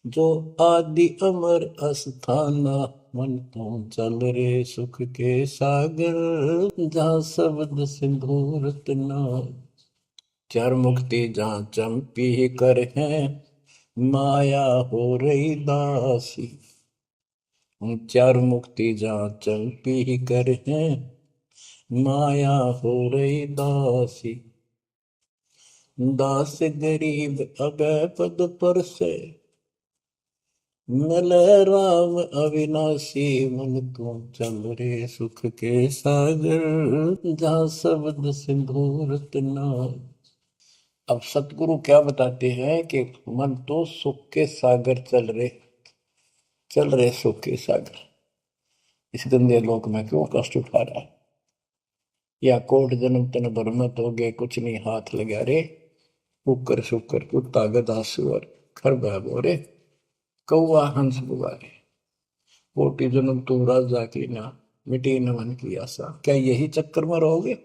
जो आदि अमर अस्थाना। मन तू चल रे सुख के सागर, जा शब्द सिंधु रत्नागर। चार मुक्ति जहाँ चंपी कर है, माया हो रही दासी। चार मुक्ति जहाँ चंपी कर है, माया हो रही दासी। दास गरीब अभय पद पर से, मिल राम अविनाशी। मन तू चल रे सुख के सागर, जा शब्द सिंधु रत्नागर। अब सतगुरु क्या बताते हैं कि मन तो सुख के सागर चल रहे सुख के सागर। इस गंदे लोक में क्यों कष्ट उठा रहा है? या कोट जन्म तन भरमत हो गए, कुछ नहीं हाथ लगा रे। कुकर शुकर कुत्ता गधा सुअर खर बोरे, कौआ हंस बुआरे। कोटि जन्म तू राजा की ना, मिटी न मन की आशा। क्या यही चक्कर में रहोगे?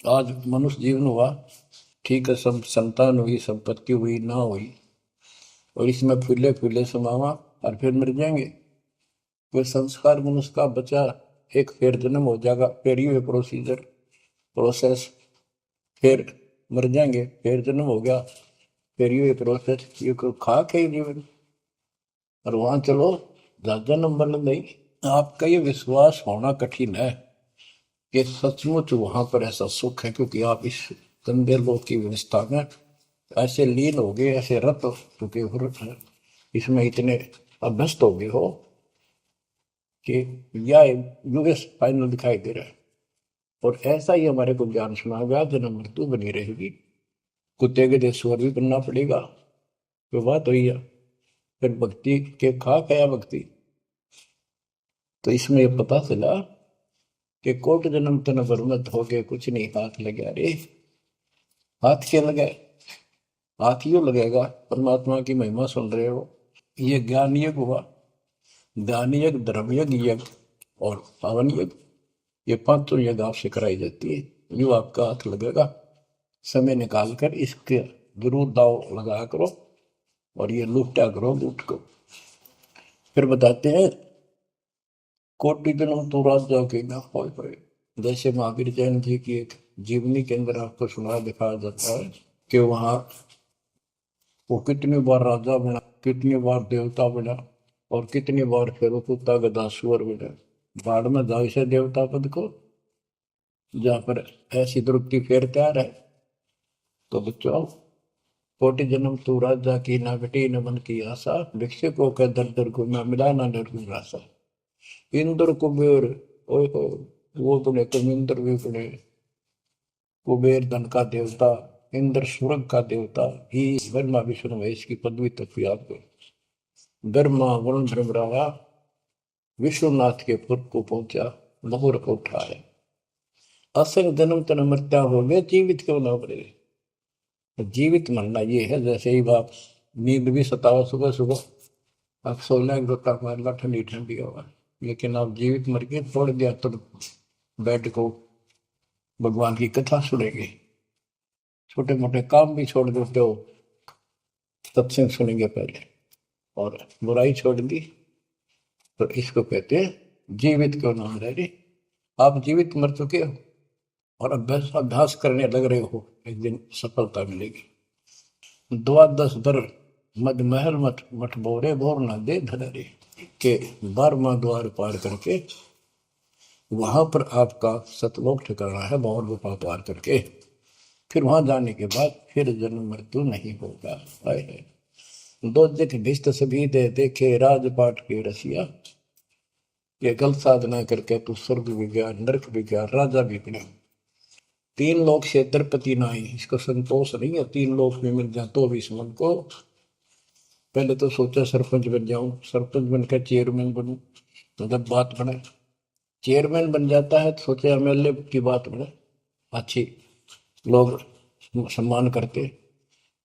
आज मनुष्य जीवन हुआ, ठीक है, सब संतान हुई, संपत्ति हुई ना हुई, और इसमें फूले फूले समावा और फिर मर जाएंगे। कोई संस्कार मनुष्य का बचा, एक फिर जन्म हो जाएगा, फिर ये प्रोसेस, फिर मर जाएंगे, फिर जन्म हो गया, फिर ये प्रोसेस। ये कोई खाक है जीवन? और वहां चलो ज्यादा नंबर नहीं। आपका ये विश्वास होना कठिन है कि सचमुच वहां पर ऐसा सुख है, क्योंकि आप इस गंदे लोक की व्यवस्था में ऐसे लीन हो गए, ऐसे रत क्योंकि इसमें इतने अभ्यस्त हो गए हो कि यह यूएस फाइनल दिखाई दे रहा है। और ऐसा ही हमारे को ज्ञान सुना गया, जन्म मृत्यु बनी रहेगी, कुत्ते के देश स्वर भी बनना पड़ेगा। तो बात हुई है, फिर भक्ति के खाक है भक्ति। तो इसमें यह पता चला कि कोट जन्म तन बरमत हो गए, कुछ नहीं हाथ लगा रे। हाथ क्या लगा? हाथ यूं लगेगा, परमात्मा की महिमा सुन रहे हो, ये ज्ञान यज्ञ हुआ। ज्ञान यज्ञ, धर्म यज्ञ, यज्ञ और पावन यज्ञ, ये पांचों यज्ञ आपसे कराई जाती है। यूं आपका हाथ लगेगा, समय निकाल कर इसके जरूर दाव लगा करो और ये लूटा करो लूट को। फिर बताते हैं कोटि जन्म तो राजा के ना होए। जैसे महावीर जैन जी की एक जीवनी के अंदर आपको सुना दिखाया जाता है कि वहां वो कितनी बार राजा बना, कितनी बार देवता बना और कितनी बार फिर वो कुत्ता गधा सुअर बना। बाढ़ में जाओ इसे देवता पद को, जहां पर ऐसी द्रुपति फिर तैयार है। तो बच्चों, कोटि जन्म तू राजा की ना बेटी न मन की आशा, भिक्षु को कह दर दर को मैं मिला ना निर्गुण राशा। इंद्र कुबेर, ओए वो बने कमिंद्र भी बने। कुबेर धन का देवता, इंद्र स्वर्ग का देवता ही ब्रह्मा विष्णु महेश की पदवी तक याद कर। ब्रह्मा वरुण भ्रमरावा विश्वनाथ के पुर को पहुंचा, बहुर को उठाया। असंग जन्म तन मृत्या हो गए, जीवित क्यों ना बने। जीवित मरना ये है जैसे ही बाप नींद भी सतावा सुबह सुबह, आप सो लें गोता मार ला ठंडी ठंडी हवा, लेकिन आप जीवित मर के छोड़ दिया तो बेड को भगवान की कथा सुनेंगे, छोटे मोटे काम भी छोड़ देते हो, सत्संग सुनेंगे पहले, और बुराई छोड़ दी तो इसको कहते हैं जीवित क्यों ना रह रहे। आप जीवित मर चुके हो और अभ्यास अभ्यास करने लग रहे हो, एक दिन सफलता मिलेगी। द्वादश दर मद महल मठ मठ बोरे बोर न दे धरे के 12वां द्वार पार करके वहां पर आपका सतलोक ठिकाना है, बहुत गुफा पार करके फिर वहां जाने के बाद फिर जन्म मृत्यु नहीं होगा। है दो दिख भिष्ट सभी दे देखे राजपाट के रसिया, ये गलत साधना करके तू स्वर्ग भी गया, नरक भी गया, राजा भी बना। 3 लोक से द्रपति नाही, इसको संतोष नहीं है 3 लोक में मिल जाए तो भी इस मन को। पहले तो सोचा सरपंच बन जाऊं, सरपंच बनकर चेयरमैन बनूं, तो जब बात बने चेयरमैन बन जाता है तो सोचे एमएलए की बात बने, अच्छी लोग सम्मान करते।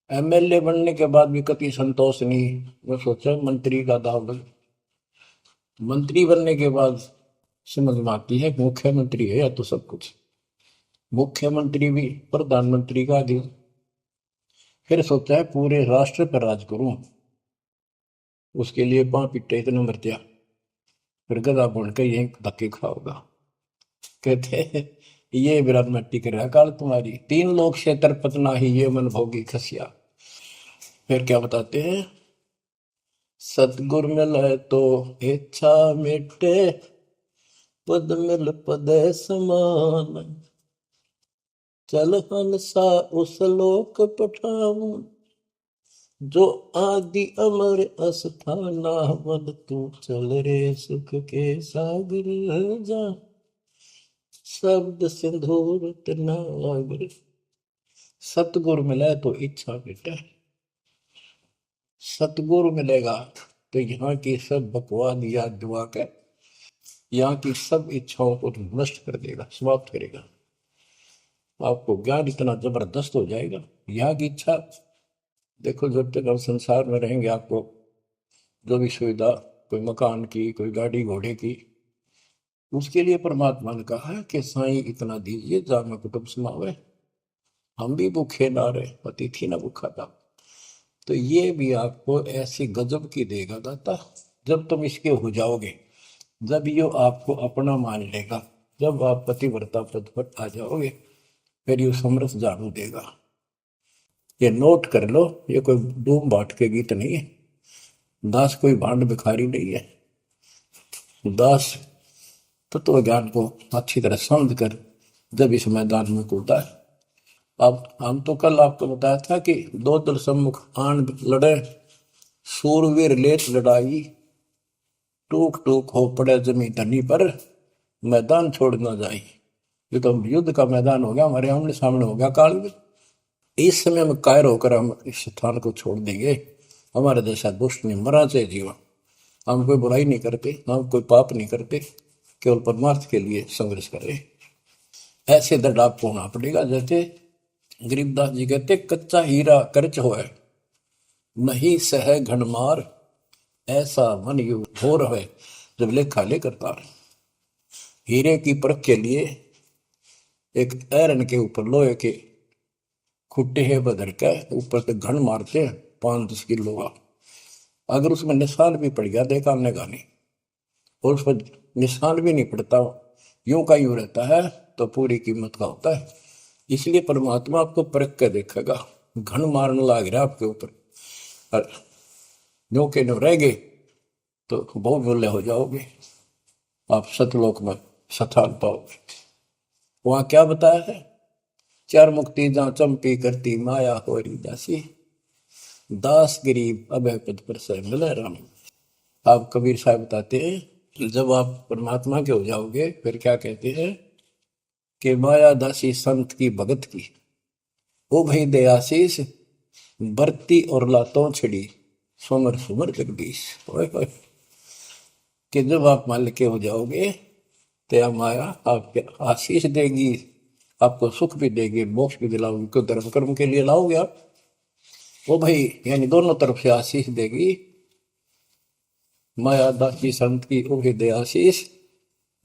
एमएलए बनने के बाद भी कभी संतोष नहीं, मैं सोचा मंत्री का दाव लग। मंत्री बनने के बाद समझ में आती है मुख्यमंत्री है या तो सब कुछ, मुख्यमंत्री भी प्रधानमंत्री का अधीन। फिर सोचा है पूरे राष्ट्र पर राज करूं, उसके लिए पां पिट्टे इतने मर दिया, फिर गधा बन के यही धक्के खाओगा। कहते हैं ये विराट में टिक रहा काल तुम्हारी, 3 लोग क्षेत्र पतना ही ये मन भोगी खसिया। फिर क्या बताते हैं, सतगुर मिले तो इच्छा मिटे, पद मिल पद समान, चल हंसा उस लोक पठाऊं, जो आदि अमर अस्थाना, मन तू चल रे सुख के सागर जा, शब्द सिंदूर नागर। सतगुरु मिले तो इच्छा मिटे, सतगुरु मिलेगा तो यहाँ की सब बकवाद याद दुआ के यहाँ की सब इच्छाओं को नष्ट कर देगा, समाप्त करेगा। आपको ज्ञान इतना जबरदस्त हो जाएगा। यहाँ की इच्छा देखो, जब तक हम संसार में रहेंगे आपको जो भी सुविधा, कोई मकान की, कोई गाड़ी घोड़े की, उसके लिए परमात्मा ने कहा है कि साईं इतना दीजिए जामे कुटुंब समावे, हम भी भूखे ना रहे, अतिथि ना भूखा था। तो ये भी आपको ऐसी गजब की देगा दाता, जब तुम इसके हो जाओगे, जब ये आपको अपना मान लेगा, जब आप पतिव्रता पद पर आ जाओगे, फिर ये समरस झाड़ू देगा। ये नोट कर लो, ये कोई डूम बाट के गीत नहीं है, दास कोई भांड भिखारी नहीं है। दास तत्व ज्ञान को अच्छी तरह समझ कर जब इस मैदान में कूदा है। अब हम तो कल आपको बताया था कि 2 दल सम्मुख आन लड़े, सूरवीर लेत लड़ाई, टूक टूक हो पड़े जमी धनी पर, मैदान छोड़ ना जाए। ये तो युद्ध का मैदान हो गया, हमारे आमने सामने हो गया काल में। इस समय में कायर होकर हम इस स्थान को छोड़ देंगे, हमारे जैसा दुष्ट नहीं मरा चाहे जीवन। हम कोई बुराई नहीं करते, हम कोई पाप नहीं करते, केवल परमार्थ के लिए संघर्ष करें। ऐसे दृढ़ आपको होना पड़ेगा। जैसे गरीबदास जी कहते, कच्चा हीरा कर्च होए, नहीं सह घनमार, ऐसा मन यू हो रहे जब लेखा ले करता है। हीरे की परख के लिए एक ऐरन के ऊपर लोहे के खुट्टे है बदर के ऊपर से घन मारते हैं 5-10 किलो का। अगर उसमें निशान भी पड़ गया देखा हमने गाने, और उस पर निशान भी नहीं पड़ता, यूं का यूं रहता है, तो पूरी कीमत का होता है। इसलिए परमात्मा आपको परख के देखेगा। घन मारने लग रहा आपके ऊपर, और यूं के यूं रह गए तो बहुमूल्य हो जाओगे, आप सतलोक में स्थान पाओगे। वहां क्या बताया है, चार मुक्ति जहां चंपी करती माया होरी दासी, दास गरीब अभय पद पर से मिले राम। आप कबीर साहब बताते हैं जब आप परमात्मा के हो जाओगे फिर क्या कहते हैं कि माया दासी संत की भगत की, ओ भाई दे आशीष बरती और लातों छिड़ी, सुमर सुमर जगदीश। ओए होए, कि जब आप मान के हो जाओगे तो माया आपके आशीष देगी, आपको सुख भी देगी, मोक्ष भी दिलाओगी। क्यों धर्म कर्म के लिए लाओगे आप, वो भाई यानी दोनों तरफ से आशीष देगी। माया दासी संत की ओ दे आशीष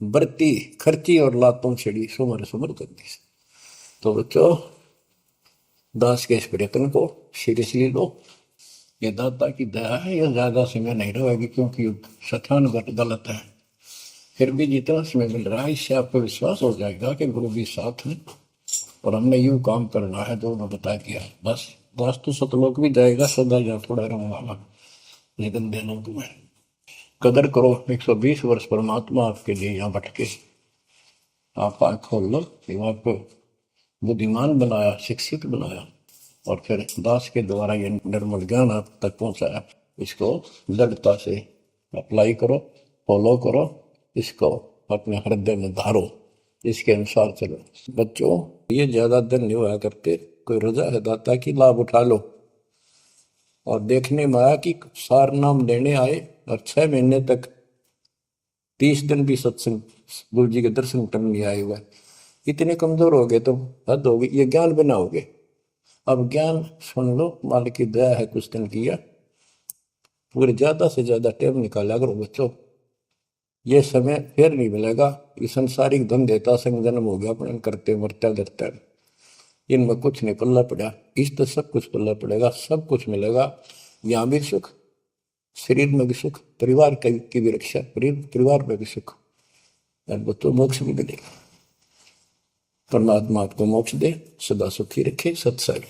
बरती खर्ची और लातों छिड़ी, सुमर सुमर जगदीश। तो बच्चों दास के इस प्रयत्न को सीरियसली लो, ये दाता की दया है, ये ज्यादा समय नहीं रहेगी क्योंकि स्थान गलत है। फिर भी जितना समय मिल रहा है इससे आपको विश्वास हो जाएगा कि गुरु भी साथ है और हमने यूं काम करना है जो उन्होंने बता दिया। बस वास्तु सतलोक भी जाएगा, सदा या थोड़ा रहूंगा लेकिन दिनों में कदर करो। 120 वर्ष परमात्मा आपके लिए यहाँ भटके, आप आँख खोल लो, आपको बुद्धिमान बनाया, शिक्षित बनाया, और फिर दास के द्वारा ये निर्मल ज्ञान आप तक पहुंचाया। इसको दृढ़ता से अप्लाई करो, फॉलो करो, इसको अपने हृदय में धारो, इसके अनुसार चलो। बच्चों ये ज्यादा दिन नहीं हुआ करते, कोई रजा है दाता की लाभ उठा लो। और देखने में आया कि सार नाम लेने आए और 6 महीने तक 30 दिन भी सत्संग गुरु जी के दर्शन करने नहीं आए हुए, इतने कमजोर हो गए तो हद हो गई। ये ज्ञान बनाओगे, अब ज्ञान सुन लो, मालिक की दया है कुछ दिन किया, पूरे ज्यादा से ज्यादा टाइम निकाला करो बच्चों। ये समय फिर नहीं मिलेगा, ये संसारिक धन देता संग जन्म हो गया अपने करते मरते डरते, इनमें कुछ नहीं पल्ला पड़ा। इस तो सब कुछ पल्ला पड़ेगा, सब कुछ मिलेगा, यहाँ भी सुख, शरीर में भी सुख, परिवार की भी रक्षा, परिवार में भी सुख, और बच्चों मोक्ष भी मिलेगा। परमात्मा आपको मोक्ष दे, सदा सुखी रखे। सत्संग।